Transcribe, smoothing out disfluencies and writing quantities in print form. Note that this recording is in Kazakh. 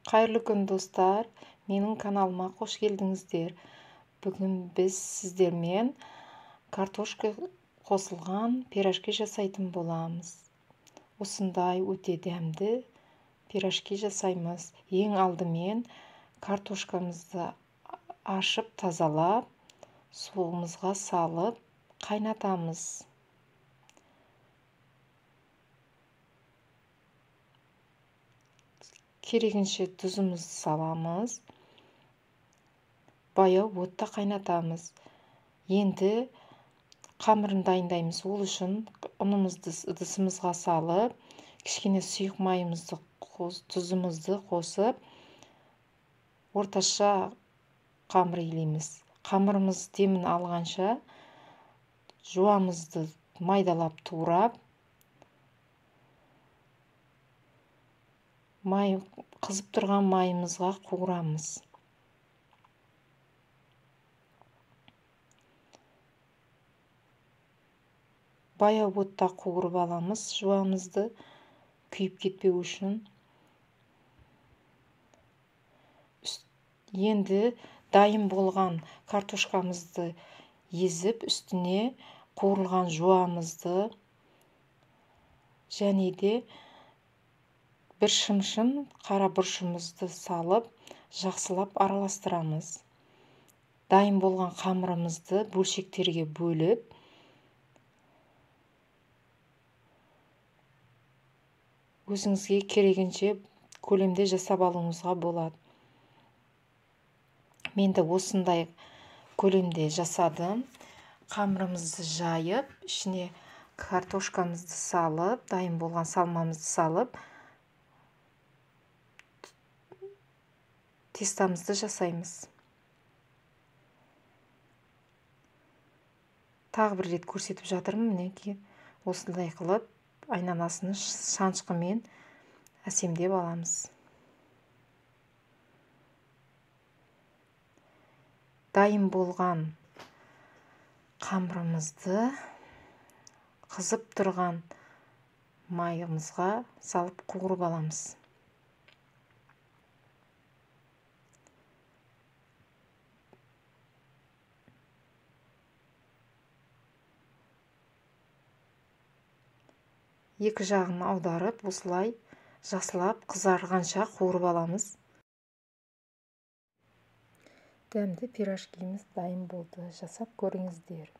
Қайырлы күн достар, менің каналыма қош келдіңіздер. Бүгін біз сіздермен картошка қосылған пирожки жасайтын боламыз. Осындай өте дәмді пирожки жасаймыз. Ең алдымен картошкамызды ашып, тазалап, суымызға салып, қайнатамыз. Керегінше тұзымызды саламыз. Баяу отта қайнатамыз. Енді қамырын дайындаймыз. Ол үшін ұнымызды ыдысымызға салып, кішкене сұйық майымызды, тұзымызды қосып, орташа қамыр илейміз. Қамырымыз демін алғанша жуамызды майдалап турап, қызып тұрған майымызға қуырамыз. Баяу отта қуырып аламыз жуамызды, күйіп кетпеу үшін. Енді дайын болған картошкамызды езіп, үстіне қуырылған жуамызды және де бір шымшым қара бұршымызды салып, жақсылап араластырамыз. Дайын болған қамырымызды бөлшектерге бөліп, өзіңізге керегінше көлемде жасап алуыңызға болады. Мен де осындай көлемде жасадым. Қамырымызды жайып, ішіне картошкамызды салып, дайын болған салмамызды салып, тестамызды жасаймыз. Тағы бір рет көрсетіп жатырмын, мінекей. Осындай қылып, айналасын шанышқымен әсемдеп аламыз. Дайын болған қамырымызды қызып тұрған майымызға салып қуырып аламыз. Екі жағын аударып, осылай жақсылап қызарғанша қуырып аламыз. Дәмді пирожкиміз дайын болды. Жасап көріңіздер.